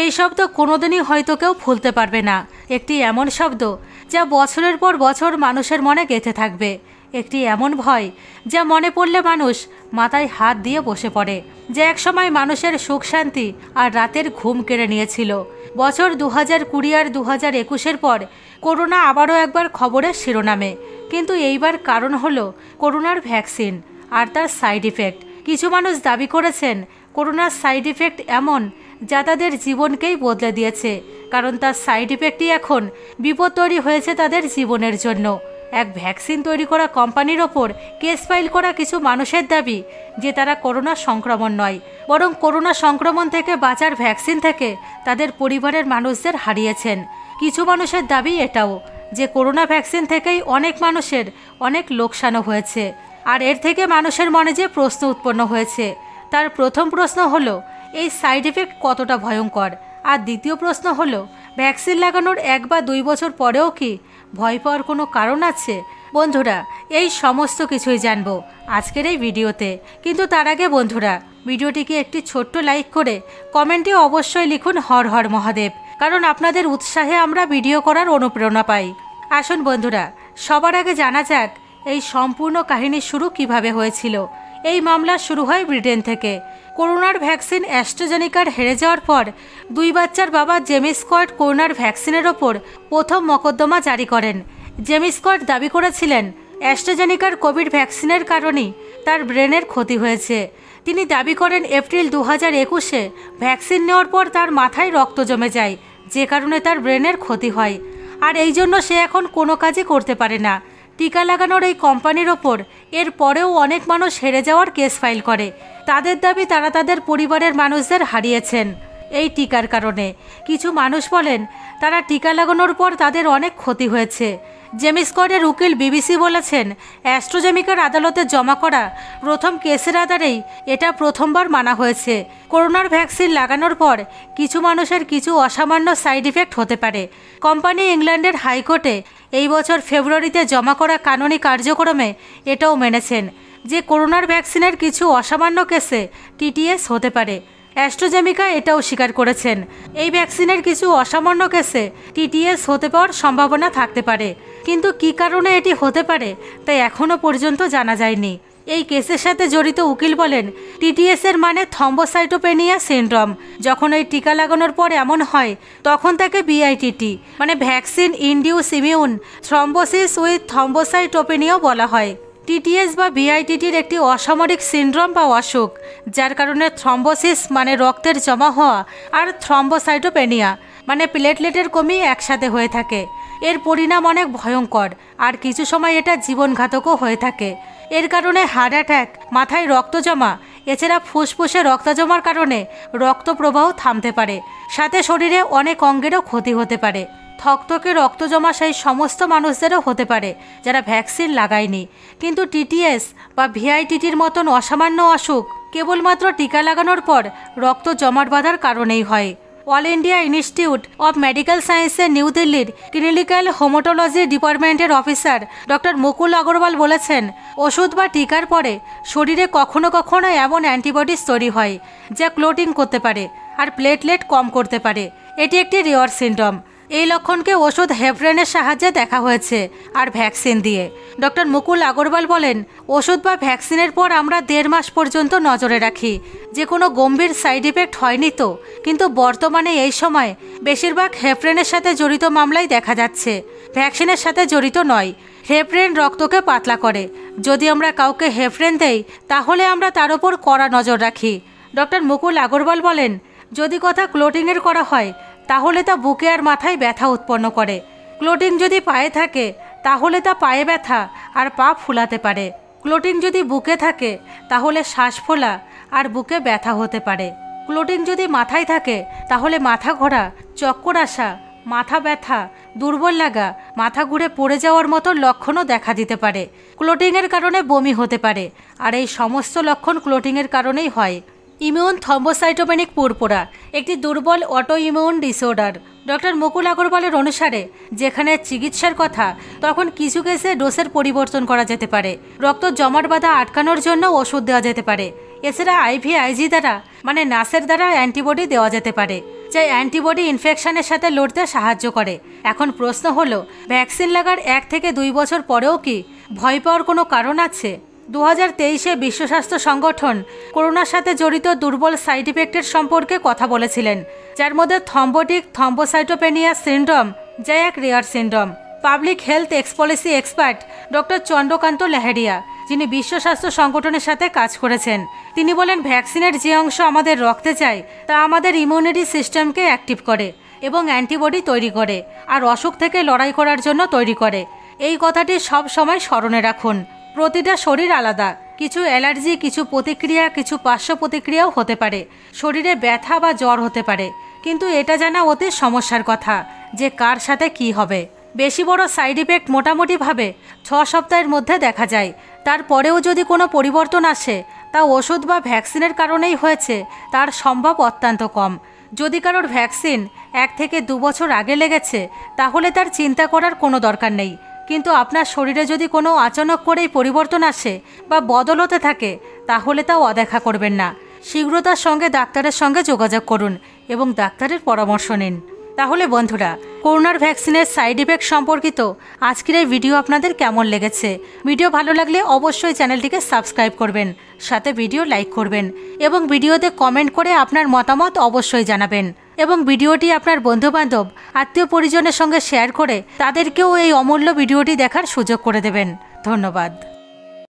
এই শব্দ কোনোদিনই হয়তো কেউ ভুলতে পারবে না। একটি এমন শব্দ যা বছরের পর বছর মানুষের মনে গেঁথে থাকবে। একটি এমন ভয় যা মনে পড়লে মানুষ মাথায় হাত দিয়ে বসে পড়ে, যে একসময় মানুষের সুখ শান্তি আর রাতের ঘুম কেড়ে নিয়েছিল। বছর 2020 আর 2021-এর পর করোনা আবারও একবার খবরের শিরোনামে, কিন্তু এইবার কারণ হলো করোনার ভ্যাকসিন আর তার সাইড ইফেক্ট। কিছু মানুষ দাবি করেছেন করোনার সাইড ইফেক্ট এমন যা তাদের জীবনকেই বদলে দিয়েছে, কারণ তার সাইড ইফেক্টই এখন বিপদ তৈরি হয়েছে তাদের জীবনের জন্য। এক ভ্যাকসিন তৈরি করা কোম্পানির ওপর কেস ফাইল করা কিছু মানুষের দাবি যে তারা করোনা সংক্রমণ নয়, বরং করোনা সংক্রমণ থেকে বাঁচার ভ্যাকসিন থেকে তাদের পরিবারের মানুষদের হারিয়েছেন। কিছু মানুষের দাবি এটাও যে করোনা ভ্যাকসিন থেকেই অনেক মানুষের অনেক লোকসানও হয়েছে। আর এর থেকে মানুষের মনে যে প্রশ্ন উৎপন্ন হয়েছে, তার প্রথম প্রশ্ন হলো এই সাইড এফেক্ট কতটা ভয়ঙ্কর, আর দ্বিতীয় প্রশ্ন হলো ভ্যাকসিন লাগানোর 1 বা 2 বছর পরেও কি ভয় পাওয়ার কোনো কারণ আছে? বন্ধুরা, এই সমস্ত কিছুই জানবো আজকের এই ভিডিওতে। কিন্তু তার আগে বন্ধুরা, ভিডিওটিকে একটি ছোট্ট লাইক করে কমেন্টে অবশ্যই লিখুন হর হর মহাদেব, কারণ আপনাদের উৎসাহে আমরা ভিডিও করার অনুপ্রেরণা পাই। আসুন বন্ধুরা, সবার আগে জানা যাক এই সম্পূর্ণ কাহিনীর শুরু কিভাবে হয়েছিল। এই মামলা শুরু হয় ব্রিটেন থেকে। করোনার ভ্যাকসিন অ্যাস্ট্রাজেনেকার হেরে যাওয়ার পর 2 বাচ্চার বাবা জেমি স্কট করোনার ভ্যাকসিনের ওপর প্রথম মকদ্দমা জারি করেন। জেমি স্কট দাবি করেছিলেন অ্যাস্ট্রাজেনেকার কোভিড ভ্যাকসিনের কারণেই তার ব্রেনের ক্ষতি হয়েছে। তিনি দাবি করেন এপ্রিল 2021-এ ভ্যাকসিন নেওয়ার পর তার মাথায় রক্ত জমে যায়, যে কারণে তার ব্রেনের ক্ষতি হয়, আর এই জন্য সে এখন কোনো কাজই করতে পারে না। টিকা লাগানোর এই কোম্পানির ওপর এর পরেও অনেক মানুষ হেরে যাওয়ার কেস ফাইল করে। তাদের দাবি তারা তাদের পরিবারের মানুষদের হারিয়েছেন এই টিকার কারণে। কিছু মানুষ বলেন তারা টিকা লাগানোর পর তাদের অনেক ক্ষতি হয়েছে। জেমি স্কটের উকিল বিবিসি বলেছেন অ্যাস্ট্রাজেনেকার আদালতে জমা করা প্রথম কেসের আধারেই এটা প্রথমবার মানা হয়েছে। করোনার ভ্যাকসিন লাগানোর পর কিছু মানুষের কিছু অসামান্য সাইড ইফেক্ট হতে পারে। কোম্পানি ইংল্যান্ডের হাইকোর্টে এই বছর ফেব্রুয়ারিতে জমা করা কানুনি কার্যক্রমে এটাও মেনেছেন যে করোনার ভ্যাকসিনের কিছু অসামান্য কেসে টিটিএস হতে পারে। অ্যাস্ট্রাজেনেকা এটাও স্বীকার করেছেন এই ভ্যাকসিনের কিছু অসামান্য কেসে টিটিএস হতে পাওয়ার সম্ভাবনা থাকতে পারে, কিন্তু কী কারণে এটি হতে পারে তাই এখনও পর্যন্ত জানা যায়নি। এই কেসের সাথে জড়িত উকিল বলেন টিটিএস এর মানে থ্রম্বোসাইটোপেনিয়া সিনড্রোম। যখন এই টিকা লাগানোর পর এমন হয় তখন তাকে বিআইটিটি মানে vaccine induce immune thrombosis with thrombocytopenia বলা হয়। টিটিএস বা বিআইটিটির একটি অসামরিক সিনড্রোম বা অসুখ, যার কারণে থ্রম্বোসিস মানে রক্তের জমা হওয়া আর থ্রম্বোসাইটোপেনিয়া মানে প্লেটলেটের কমি একসাথে হয়ে থাকে। এর পরিণাম অনেক ভয়ঙ্কর, আর কিছু সময় এটা জীবনঘাতকও হয়ে থাকে। এর কারণে হার্ট অ্যাটাক, মাথায় রক্ত জমা, এছাড়া ফুসফুসে রক্ত জমার কারণে রক্ত প্রবাহ থামতে পারে, সাথে শরীরে অনেক অঙ্গেরও ক্ষতি হতে পারে। থকথকে রক্ত জমা সেই সমস্ত মানুষদেরও হতে পারে যারা ভ্যাকসিন লাগায়নি। কিন্তু টিটিএস বা ভিআইটিটির মতন অসামান্য অসুখ কেবলমাত্র টিকা লাগানোর পর রক্ত জমাট বাঁধার কারণেই হয়। All India institute of medical সায়েন্সের নিউ দিল্লির ক্লিনিক্যাল হোমাটোলজি ডিপার্টমেন্টের অফিসার ডক্টর মুকুল আগরওয়াল বলেছেন ওষুধ বা টিকার পরে শরীরে কখনো কখনো এমন অ্যান্টিবডিজ তৈরি হয় যা ক্লোটিং করতে পারে আর প্লেটলেট কম করতে পারে। এটি একটি রেয়ার সিনড্রোম। এই লক্ষণকে ওষুধ হেপারিনের সাহায্যে দেখা হয়েছে আর ভ্যাকসিন দিয়ে। ডক্টর মুকুল আগরওয়াল বলেন ওষুধ বা ভ্যাকসিনের পর আমরা 1.5 মাস পর্যন্ত নজরে রাখি যে কোনো গম্ভীর সাইড ইফেক্ট হয়নি তো, কিন্তু বর্তমানে এই সময় বেশিরভাগ হেপারিনের সাথে জড়িত মামলাই দেখা যাচ্ছে, ভ্যাকসিনের সাথে জড়িত নয়। হেপারিন রক্তকে পাতলা করে। যদি আমরা কাউকে হেপারিন দেই তাহলে আমরা তার উপর কড়া নজর রাখি। ডক্টর মুকুল আগরওয়াল বলেন যদি কথা ক্লোটিংয়ের করা হয় তাহলে তা বুকে আর মাথায় ব্যথা উৎপন্ন করে। ক্লোটিং যদি পায়ে থাকে তাহলে তা পায়ে ব্যথা আর পা ফুলাতে পারে। ক্লোটিং যদি বুকে থাকে তাহলে শ্বাস ফোলা আর বুকে ব্যথা হতে পারে। ক্লোটিং যদি মাথায় থাকে তাহলে মাথা ঘোরা, চক্কর আসা, মাথা ব্যথা, দুর্বল লাগা, মাথা ঘুরে পড়ে যাওয়ার মতো লক্ষণও দেখা দিতে পারে। ক্লোটিংয়ের কারণে বমি হতে পারে, আর এই সমস্ত লক্ষণ ক্লোটিংয়ের কারণেই হয়। ইমিউন থ্রম্বোসাইটোপেনিক পুরপুরা একটি দুর্বল অটো ইমিউন ডিসঅর্ডার। ডক্টর মুকুল আগরওয়ালের অনুসারে যেখানে চিকিৎসার কথা তখন কিছু কেসে ডোজের পরিবর্তন করা যেতে পারে। রক্ত জমাট বাঁধা আটকানোর জন্য ওষুধ দেওয়া যেতে পারে। এছাড়া আইভিআইজি দ্বারা মানে নাসের দ্বারা অ্যান্টিবডি দেওয়া যেতে পারে। যা অ্যান্টিবডি ইনফেকশনের সাথে লড়তে সাহায্য করে। এখন প্রশ্ন হলো, ভ্যাকসিন লাগার 1 থেকে 2 বছর পরেও কি ভয় পাওয়ার কোনো কারণ আছে? 2023-এ বিশ্ব স্বাস্থ্য সংগঠন করোনার সাথে জড়িত দুর্বল সাইড ইফেক্টের সম্পর্কে কথা বলেছিলেন, যার মধ্যে থ্রম্বোটিক থ্রম্বোসাইটোপেনিয়া সিন্ড্রোম, যা এক রেয়ার সিন্ড্রোম। পাবলিক হেলথ এক্সপলিসি এক্সপার্ট ডক্টর চন্দ্রকান্ত লাহেরিয়া, যিনি বিশ্ব স্বাস্থ্য সংগঠনের সাথে কাজ করেছেন, তিনি বলেন ভ্যাকসিনের যে অংশ আমাদের রক্তে যায় তা আমাদের ইমিউনিটি সিস্টেমকে অ্যাক্টিভ করে এবং অ্যান্টিবডি তৈরি করে আর অসুখ থেকে লড়াই করার জন্য তৈরি করে। এই কথাটি সব সময় স্মরণে রাখুন। প্রতিটা শরীর আলাদা, কিছু অ্যালার্জি, কিছু প্রতিক্রিয়া, কিছু পার্শ্ব প্রতিক্রিয়াও হতে পারে, শরীরে ব্যথা বা জ্বর হতে পারে, কিন্তু এটা জানা অতি সমস্যার কথা যে কার সাথে কি হবে। বেশি বড় সাইড ইফেক্ট মোটামুটিভাবে 6 সপ্তাহের মধ্যে দেখা যায়। তারপরেও যদি কোনো পরিবর্তন আসে তা ওষুধ বা ভ্যাকসিনের কারণেই হয়েছে তার সম্ভব অত্যন্ত কম। যদি কারোর ভ্যাকসিন 1 থেকে 2 বছর আগে লেগেছে তাহলে তার চিন্তা করার কোনো দরকার নেই, কিন্তু আপনার শরীরে যদি কোনো আচানক করেই পরিবর্তন আসে বা বদল হতে থাকে তাহলে তাও অদেখা করবেন না। শীঘ্রতার সঙ্গে ডাক্তারের সঙ্গে যোগাযোগ করুন এবং ডাক্তারের পরামর্শ নিন। তাহলে বন্ধুরা, করোনার ভ্যাকসিনের সাইড ইফেক্ট সম্পর্কিত আজকের এই ভিডিও আপনাদের কেমন লেগেছে? ভিডিও ভালো লাগলে অবশ্যই চ্যানেলটিকে সাবস্ক্রাইব করবেন, সাথে ভিডিও লাইক করবেন এবং ভিডিওতে কমেন্ট করে আপনার মতামত অবশ্যই জানাবেন এবং ভিডিওটি আপনার বন্ধুবান্ধব, আত্মীয় পরিজনের সঙ্গে শেয়ার করে তাদেরকেও এই অমূল্য ভিডিওটি দেখার সুযোগ করে দেবেন। ধন্যবাদ।